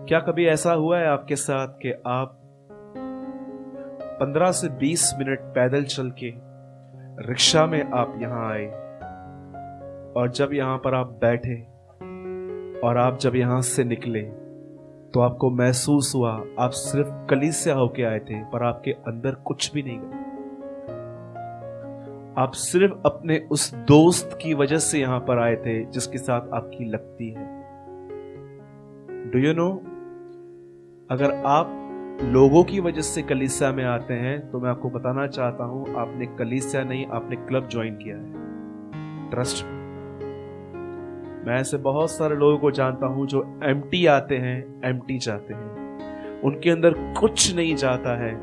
क्या कभी ऐसा हुआ है आपके साथ कि आप 15 से 20 मिनट पैदल चल के रिक्शा में आप यहां आए और जब यहां पर आप बैठे और आप जब यहां से निकले तो आपको महसूस हुआ आप सिर्फ कलीसिया होके आए थे पर आपके अंदर कुछ भी नहीं गया। आप सिर्फ अपने उस दोस्त की वजह से यहां पर आए थे जिसके साथ आपकी लगती है। डू यू नो, अगर आप लोगों की वजह से कलीसिया में आते हैं तो मैं आपको बताना चाहता हूं आपने कलीसिया नहीं, आपने क्लब ज्वाइन किया है। ट्रस्ट। मैं ऐसे बहुत सारे लोगों को जानता हूं जो एम्प्टी आते हैं, एम्प्टी जाते हैं, उनके अंदर कुछ नहीं जाता है।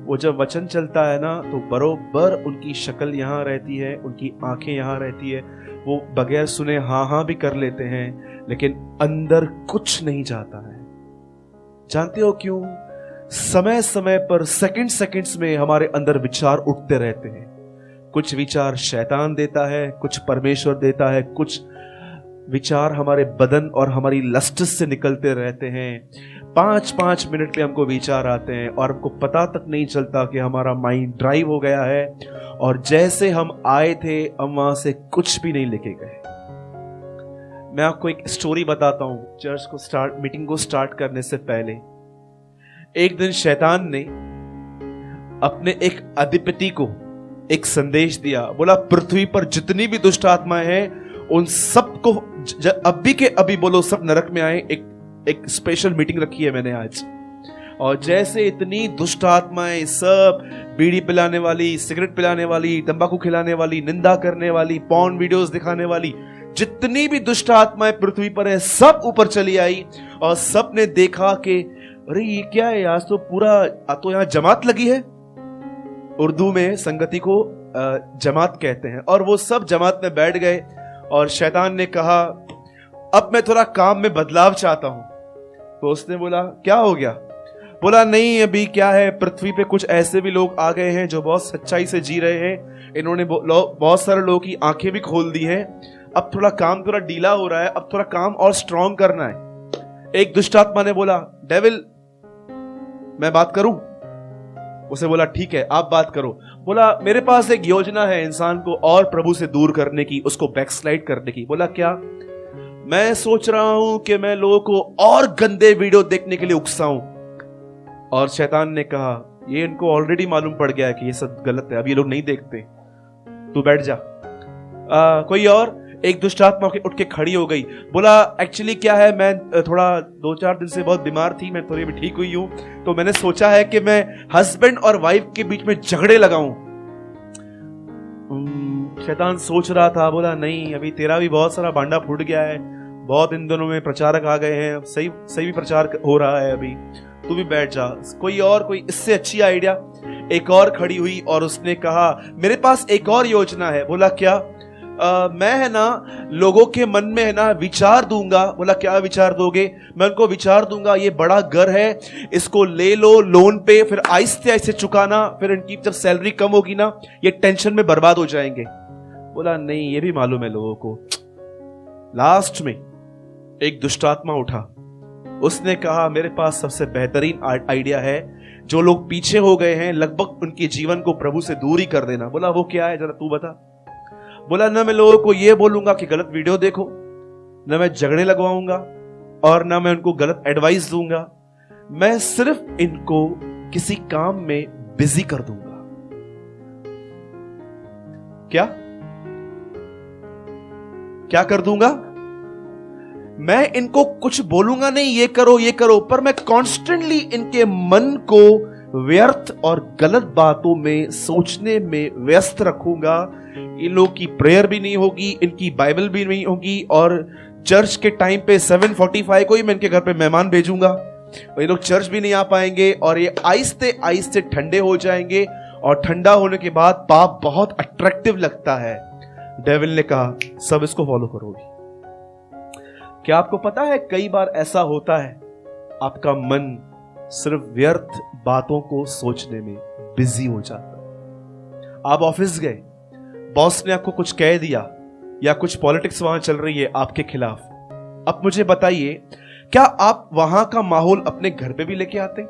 वो जब वचन चलता है ना तो बरोबर उनकी शक्ल यहां रहती है, उनकी आंखें यहां रहती है, वो बगैर सुने हाँ हाँ भी कर लेते हैं, लेकिन अंदर कुछ नहीं जाता है। जानते हो क्यों? समय समय पर सेकंड्स में हमारे अंदर विचार उठते रहते हैं। कुछ विचार शैतान देता है, कुछ परमेश्वर देता है, कुछ विचार हमारे बदन और हमारी लस्ट से निकलते रहते हैं। 5-5 मिनट में हमको विचार आते हैं और हमको पता तक नहीं चलता कि हमारा माइंड ड्राइव हो गया है और जैसे हम आए थे हम वहां से कुछ भी नहीं लेके गए। मैं आपको एक स्टोरी बताता हूं। मीटिंग को स्टार्ट करने से पहले एक दिन शैतान ने अपने एक अधिपति को एक संदेश दिया। बोला पृथ्वी पर जितनी भी दुष्ट आत्माएं हैं उन सबको अभी के अभी बोलो सब नरक में आए। एक स्पेशल मीटिंग रखी है मैंने आज। और जैसे इतनी दुष्ट आत्माएं सब बीड़ी पिलाने वाली, सिगरेट पिलाने वाली, तंबाकू खिलाने वाली, निंदा करने वाली, पॉर्न वीडियोस दिखाने वाली, जितनी भी दुष्ट आत्माएं पृथ्वी पर है सब ऊपर चली आई और सब ने देखा कि अरे ये क्या है, आज तो पूरा तो यहां जमात लगी है। उर्दू में संगति को जमात कहते हैं। और वो सब जमात में बैठ गए और शैतान ने कहा अब मैं थोड़ा काम में बदलाव चाहता हूं। तो उसने बोला क्या हो गया? बोला नहीं, अभी क्या है, पृथ्वी पे कुछ ऐसे भी लोग आ गए हैं जो बहुत सच्चाई से जी रहे हैं। इन्होंने बहुत सारे लोगों की आंखें भी खोल दी हैं। अब थोड़ा काम थोड़ा ढीला हो रहा है, अब थोड़ा काम और स्ट्रांग करना है। एक दुष्ट आत्मा ने बोला डेविल मैं बात करूं? उसे बोला ठीक है आप बात करो। बोला मेरे पास एक योजना है इंसान को और प्रभु से दूर करने की, उसको बैकस्लाइड करने की। बोला क्या? मैं सोच रहा हूं कि मैं लोगों को और गंदे वीडियो देखने के लिए उकसाऊं। और शैतान ने कहा ये इनको ऑलरेडी मालूम पड़ गया है कि ये सब गलत है, अब ये लोग नहीं देखते, तू बैठ जा। कोई और? एक दुष्ट आत्मा उठ के खड़ी हो गई। बोला एक्चुअली क्या है, मैं थोड़ा 2-4 दिन से बहुत बीमार थी, मैं थोड़ी भी ठीक हुई हूं, तो मैंने सोचा है कि मैं हस्बैंड और वाइफ के बीच में झगड़े लगाऊं। शैतान सोच रहा था, बोला नहीं अभी तेरा भी बहुत सारा भांडा फूट गया है, बहुत इन दोनों में प्रचारक आ गए हैं, सही प्रचार हो रहा है, अभी तू भी बैठ जा। कोई इससे अच्छी आइडिया? एक और खड़ी हुई और उसने कहा मेरे पास एक और योजना है। बोला क्या? मैं है ना लोगों के मन में है ना विचार दूंगा। बोला क्या विचार दोगे? मैं उनको विचार दूंगा ये बड़ा घर है, इसको ले लो लोन पे, फिर आहिस्ते आहिस्ते चुकाना, फिर इनकी जब सैलरी कम होगी ना ये टेंशन में बर्बाद हो जाएंगे। बोला नहीं ये भी मालूम है लोगों को। लास्ट में एक दुष्टात्मा उठा, उसने कहा मेरे पास सबसे बेहतरीन आइडिया है, जो लोग पीछे हो गए हैं लगभग उनके जीवन को प्रभु से दूर ही कर देना। बोला वो क्या है जरा तू बता। बोला ना मैं लोगों को ये बोलूंगा कि गलत वीडियो देखो, ना मैं झगड़े लगवाऊंगा और ना मैं उनको गलत एडवाइस दूंगा, मैं सिर्फ इनको किसी काम में बिजी कर दूंगा। क्या कर दूंगा? मैं इनको कुछ बोलूंगा नहीं ये करो, पर मैं कॉन्स्टेंटली इनके मन को व्यर्थ और गलत बातों में सोचने में व्यस्त रखूंगा। इन लोग की प्रेयर भी नहीं होगी, इनकी बाइबल भी नहीं होगी, और चर्च के टाइम पे 7:45 को ही मैं इनके घर पे मेहमान भेजूंगा, ये लोग चर्च भी नहीं आ पाएंगे और ये आहिस्ते आहिस्ते ठंडे हो जाएंगे। और ठंडा होने के बाद पाप बहुत अट्रैक्टिव लगता है। डेविल ने कहा सब इसको फॉलो करोगे। क्या आपको पता है कई बार ऐसा होता है आपका मन सिर्फ व्यर्थ बातों को सोचने में बिजी हो जाता है। आप ऑफिस गए, बॉस ने आपको कुछ कह दिया या कुछ पॉलिटिक्स वहां चल रही है आपके खिलाफ। अब मुझे बताइए क्या आप वहां का माहौल अपने घर पे भी लेके आते हैं?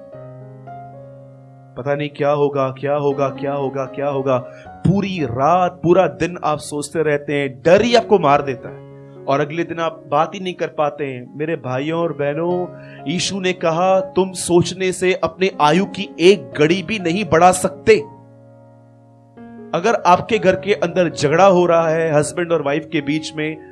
पता नहीं क्या होगा, क्या होगा, क्या होगा, क्या होगा, पूरी रात पूरा दिन आप सोचते रहते हैं, डर ही आपको मार देता है और अगले दिन आप बात ही नहीं कर पाते हैं। मेरे भाइयों और बहनों, यीशु ने कहा तुम सोचने से अपने आयु की एक घड़ी भी नहीं बढ़ा सकते। अगर आपके घर के अंदर झगड़ा हो रहा है हस्बैंड और वाइफ के बीच में,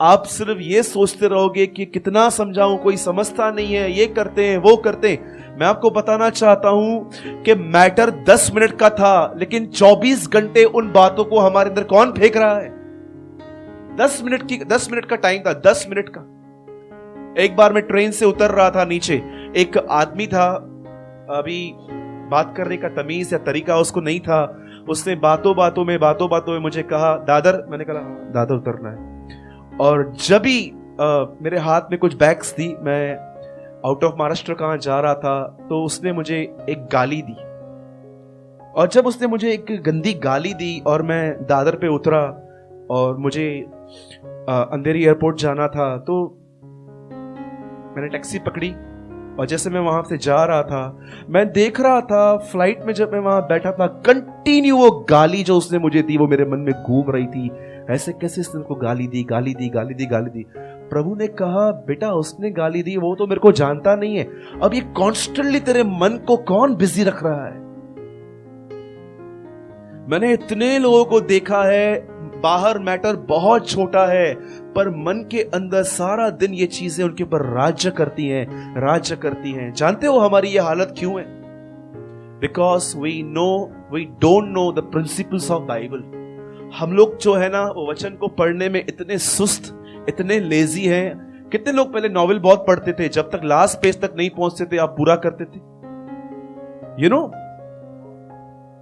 आप सिर्फ ये सोचते रहोगे कि कितना समझाऊं, कोई समझता नहीं है, ये करते हैं वो करते हैं। मैं आपको बताना चाहता हूं कि मैटर 10 मिनट का था, लेकिन 24 घंटे उन बातों को हमारे अंदर कौन फेंक रहा है? 10 मिनट का टाइम था, 10 मिनट का। एक बार मैं ट्रेन से उतर रहा था नीचे, एक आदमी था, अभी बात करने का तमीज या तरीका उसको नहीं था। उसने बातों बातों में मुझे कहा दादर, मैंने कहा दादर उतरना है। और जब भी मेरे हाथ में कुछ बैग्स थी, मैं आउट ऑफ महाराष्ट्र कहां जा रहा था, तो उसने मुझे एक गाली दी। और जब उसने मुझे एक गंदी गाली दी और मैं दादर पे उतरा और मुझे अंधेरी एयरपोर्ट जाना था, तो मैंने टैक्सी पकड़ी और जैसे मैं वहां से जा रहा था, मैं देख रहा था फ्लाइट में जब मैं वहां बैठा था, कंटिन्यू वो गाली जो उसने मुझे दी वो मेरे मन में घूम रही थी। ऐसे कैसे इसने उनको गाली दी। प्रभु ने कहा बेटा उसने गाली दी, वो तो मेरे को जानता नहीं है। अब ये कॉन्स्टेंटली तेरे मन को कौन बिजी रख रहा है? मैंने इतने लोगों को देखा है, बाहर मैटर बहुत छोटा है, पर मन के अंदर सारा दिन ये चीजें उनके ऊपर राज्य करती हैं। जानते हो हमारी ये हालत क्यों है? Because we don't know the principles of Bible. हम लोग जो है ना, वो वचन को पढ़ने में इतने सुस्त, इतने लेजी हैं। कितने लोग पहले नॉवेल बहुत पढ़ते थे, जब तक लास्ट पेज तक नहीं पहुंचते थे आप पूरा करते थे। यू नो,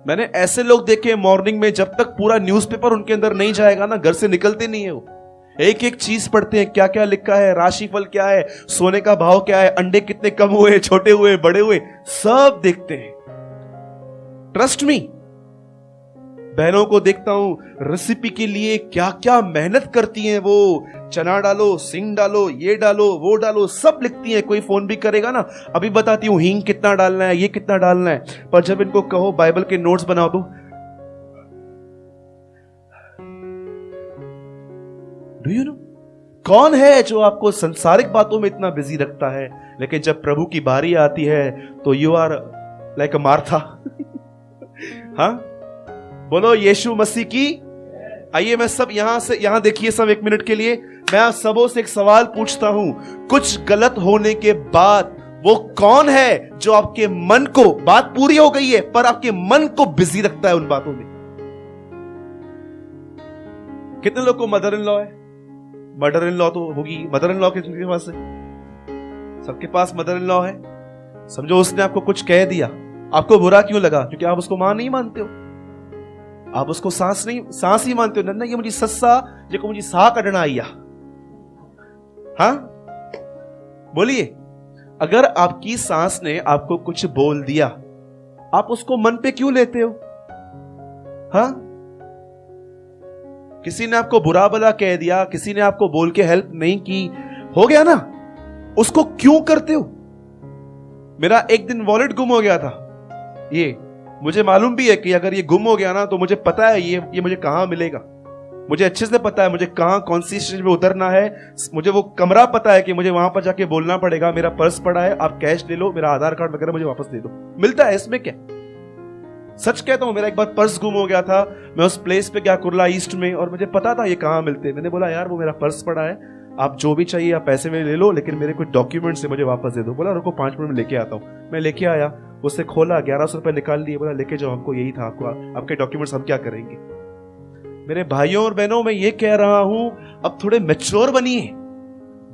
मैंने ऐसे लोग देखे मॉर्निंग में, जब तक पूरा न्यूज़पेपर उनके अंदर नहीं जाएगा ना, घर से निकलते नहीं है वो। एक एक चीज पढ़ते हैं, क्या क्या लिखा है, राशिफल क्या है, सोने का भाव क्या है, अंडे कितने कम हुए, छोटे हुए, बड़े हुए, सब देखते हैं। ट्रस्ट मी, बहनों को देखता हूं रेसिपी के लिए क्या क्या मेहनत करती हैं वो। चना डालो, सिंग डालो, ये डालो, वो डालो, सब लिखती हैं। कोई फोन भी करेगा ना, अभी बताती हूं हींग कितना डालना है, ये कितना डालना है। पर जब इनको कहो बाइबल के नोट्स बनाओ तो डू यू नो कौन है जो आपको संसारिक बातों में इतना बिजी रखता है? लेकिन जब प्रभु की बारी आती है तो you are like a Martha. हाँ, बोलो यीशु मसीह की। आइए मैं सब यहां देखिए सब एक मिनट के लिए, मैं आप सबों से एक सवाल पूछता हूं। कुछ गलत होने के बाद वो कौन है जो आपके मन को, बात पूरी हो गई है पर आपके मन को बिजी रखता है उन बातों में? कितने लोग को मदर इन लॉ है? मदर इन लॉ तो होगी, मदर इन लॉ किसके पास है? सबके पास मदर इन लॉ है। समझो उसने आपको कुछ कह दिया, आपको बुरा क्यों लगा? क्योंकि आप उसको मां नहीं मानते हो, आप उसको सास ही मानते हो। नन्ना ये मुझे सस्सा जेको मुझे सा कढ़ना आइया। हाँ बोलिए, अगर आपकी सास ने आपको कुछ बोल दिया, आप उसको मन पे क्यों लेते हो? हाँ, किसी ने आपको बुरा भला कह दिया, किसी ने आपको बोल के हेल्प नहीं की, हो गया ना, उसको क्यों करते हो? मेरा एक दिन वॉलेट गुम हो गया था। ये मुझे मालूम भी है कि अगर ये गुम हो गया ना तो मुझे पता है ये मुझे कहां मिलेगा। मुझे अच्छे से पता है मुझे कहां, कौन सी स्टेशन पे उतरना है। मुझे वो कमरा पता है कि मुझे वहां पर जाके बोलना पड़ेगा मेरा पर्स पड़ा है, आप कैश ले लो, मेरा आधार कार्ड वगैरह मुझे वापस दे दो। मिलता है, इसमें क्या। सच कहता हूं, मेरा एक बार पर्स गुम हो गया था। मैं उस प्लेस पे गया कुर्ला ईस्ट में, और मुझे पता था ये कहां मिलते हैं। मैंने बोला यार वो मेरा पर्स पड़ा है, आप जो भी चाहिए आप पैसे में ले लो, लेकिन मेरे कुछ डॉक्यूमेंट्स से मुझे वापस दे दो। बोला रुको 5 मिनट में लेके आता हूँ। मैं लेके आया, उससे खोला, 1100 रुपए निकाल लिए। बोला लेके जाओ, हमको यही था, आपको आपके डॉक्यूमेंट्स हम क्या करेंगे। मेरे भाइयों और बहनों, मैं ये कह रहा हूं अब थोड़े मैच्योर बनिए,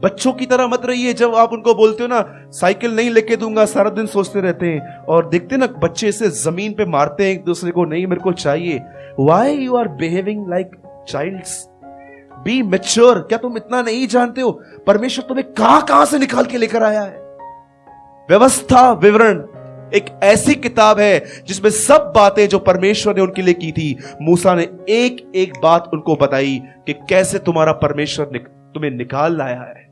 बच्चों की तरह मत रहिए। जब आप उनको बोलते हो ना साइकिल नहीं लेके दूंगा, सारा दिन सोचते रहते हैं, और देखते ना बच्चे से जमीन पे मारते हैं एक दूसरे को, नहीं मेरे को चाहिए। Why you are behaving like childs? Be mature. क्या तुम इतना नहीं जानते हो परमेश्वर तुम्हें कहां से निकाल के लेकर आया है? व्यवस्था विवरण एक ऐसी किताब है जिसमें सब बातें जो परमेश्वर ने उनके लिए की थी, मूसा ने एक एक बात उनको बताई कि कैसे तुम्हारा परमेश्वर तुम्हें निकाल लाया है।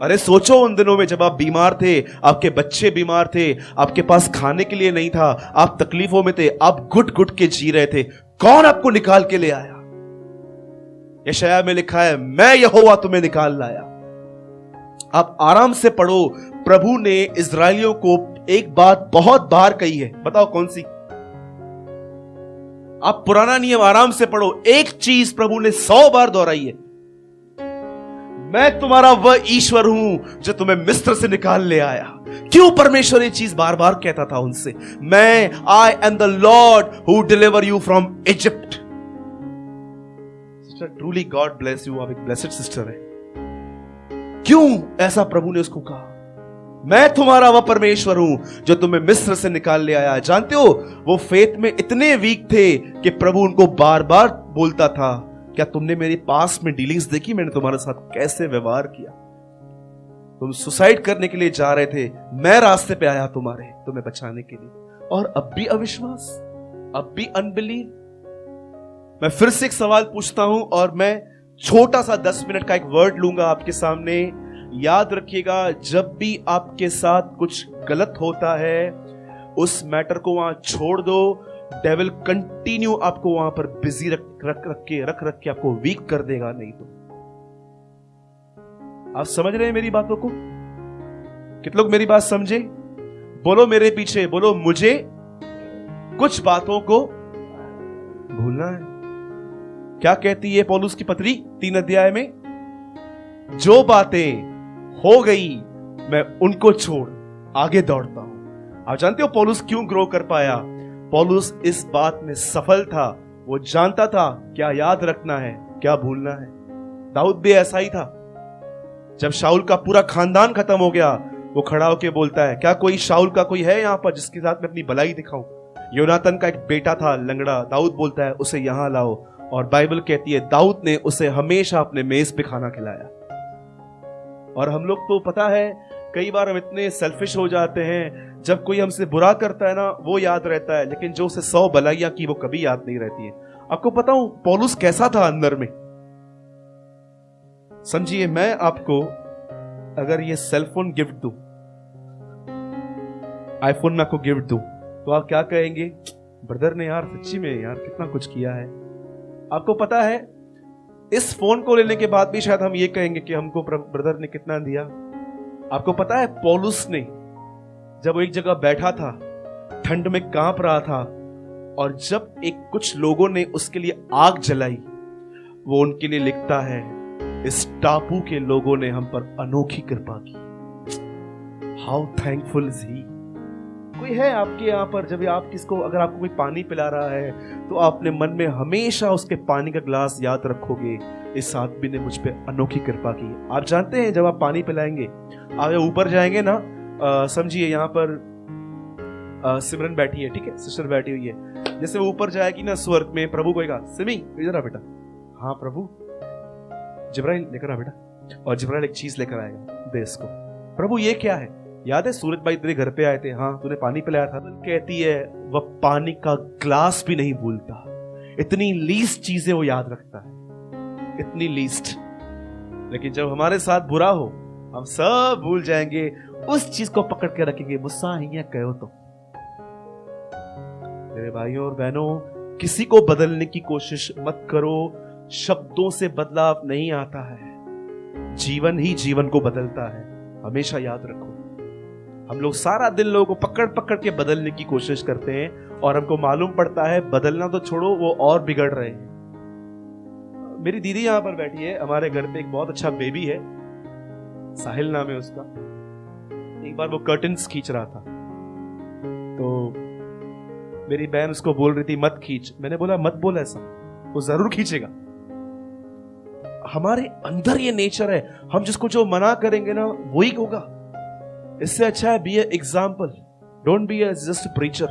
अरे सोचो उन दिनों में जब आप बीमार थे, आपके बच्चे बीमार थे, आपके पास खाने के लिए नहीं था, आप तकलीफों में थे, आप घुट घुट के जी रहे थे, कौन आपको निकाल के ले आया? यशायाह में लिखा है, मैं यहोवा तुम्हें निकाल लाया। आप आराम से पढ़ो, प्रभु ने इस्राएलियों को एक बात बहुत बार कही है, बताओ कौन सी? आप पुराना नियम आराम से पढ़ो, एक चीज प्रभु ने 100 बार दोहराई है, मैं तुम्हारा वह ईश्वर हूं जो तुम्हें मिस्र से निकाल ले आया। क्यों परमेश्वर ये चीज बार बार कहता था उनसे? मैं I am the Lord who deliver you from Egypt. Sister, truly God bless you, आप एक ब्लेस्ड सिस्टर है। क्यों ऐसा प्रभु ने उसको कहा? मैं तुम्हारा वह परमेश्वर हूं जो तुम्हें मिस्र से निकाल ले आया। जानते हो, वो फेथ में इतने वीक थे कि प्रभु उनको बार बार बोलता था, क्या तुमने मेरे पास में डीलिंग्स देखी? मैंने तुम्हारे साथ कैसे व्यवहार किया? तुम सुसाइड करने के लिए जा रहे थे, मैं रास्ते पे आया तुम्हें बचाने के लिए, और अब भी अविश्वास, अब भी अनबिलीव। मैं फिर से एक सवाल पूछता हूं और मैं छोटा सा 10 मिनट का एक वर्ड लूंगा आपके सामने। याद रखिएगा, जब भी आपके साथ कुछ गलत होता है, उस मैटर को वहां छोड़ दो। डेविल कंटिन्यू आपको वहां पर बिजी रख के आपको वीक कर देगा। नहीं तो आप समझ रहे हैं मेरी बातों को? कितने लोग मेरी बात समझे? बोलो मेरे पीछे, बोलो मुझे कुछ बातों को भूलना है। क्या कहती है पौलुस की पत्री 3 अध्याय में? जो बातें हो गई मैं उनको छोड़ आगे दौड़ता हूं। आप जानते हो पौलुस क्यों ग्रो कर पाया? पौलुस इस बात में सफल था, वो जानता था क्या याद रखना है, क्या भूलना है। दाऊद भी ऐसा ही था। जब शाऊल का पूरा खानदान खत्म हो गया, वो खड़ा होकर बोलता है, क्या कोई शाऊल का कोई है यहां पर जिसके साथ मैं अपनी भलाई दिखाऊं? योनातन का एक बेटा था लंगड़ा, दाऊद बोलता है उसे यहां लाओ, और बाइबल कहती है दाऊद ने उसे हमेशा अपने मेज पे खाना खिलाया। और हम लोग तो पता है कई बार हम इतने सेल्फिश हो जाते हैं, जब कोई हमसे बुरा करता है ना वो याद रहता है, लेकिन जो उसे 100 भलाइयां की वो कभी याद नहीं रहती है। आपको पता हूं पौलुस कैसा था अंदर में? समझिए, मैं आपको अगर ये सेलफोन गिफ्ट दूं, आईफोन में आपको गिफ्ट दूं, तो आप क्या कहेंगे? ब्रदर ने यार सच्ची में यार कितना कुछ किया है। आपको पता है इस फोन को लेने के बाद भी शायद हम ये कहेंगे कि हमको ब्रदर ने कितना दिया। आपको पता है पौलुस ने जब वो एक जगह बैठा था, ठंड में कांप रहा था, और जब कुछ लोगों ने उसके लिए आग जलाई, वो उनके लिए लिखता है, इस टापू के लोगों ने हम पर अनोखी कृपा की। How thankful is he. कोई है आपके यहाँ पर, जब आप किसको, अगर आपको कोई पानी पिला रहा है तो आप अपने मन में हमेशा उसके पानी का ग्लास याद रखोगे, इस आदमी ने मुझ पे अनोखी कृपा की। आप जानते हैं जब आप पानी पिलाएंगे, आप ऊपर जाएंगे ना, समझिए यहाँ पर सिमरन बैठी है, ठीक है, सिस्टर बैठी हुई है, जैसे वो ऊपर जाएगी ना स्वर्ग में, प्रभु को कहेगा सिमी इधर आ बेटा, हाँ प्रभु, जिब्राइल लेकर आ बेटा, और जिब्राइल एक चीज लेकर आएगा, दे इसको। प्रभु ये क्या है? याद है सूरज भाई तेरे घर पे आए थे, हाँ तूने पानी पिलाया था। कहती है वह पानी का ग्लास भी नहीं भूलता। इतनी लीस्ट चीजें वो याद रखता है, इतनी लीस्ट। लेकिन जब हमारे साथ बुरा हो, हम सब भूल जाएंगे, उस चीज को पकड़ के रखेंगे। मुस्सा ही कहो तो मेरे भाइयों और बहनों, किसी को बदलने की कोशिश मत करो। शब्दों से बदलाव नहीं आता है, जीवन ही जीवन को बदलता है। हमेशा याद रखो, हम लोग सारा दिन लोगों को पकड़ पकड़ के बदलने की कोशिश करते हैं, और हमको मालूम पड़ता है बदलना तो छोड़ो, वो और बिगड़ रहे हैं। मेरी दीदी यहां पर बैठी है, हमारे घर पे एक बहुत अच्छा बेबी है, साहिल नाम है उसका। एक बार वो कर्टन्स खींच रहा था, तो मेरी बहन उसको बोल रही थी मत खींच। मैंने बोला मत बोल ऐसा, वो जरूर खींचेगा। हमारे अंदर ये नेचर है, हम जिसको जो मना करेंगे ना वही होगा। इससे अच्छा है be a example, don't be a just preacher.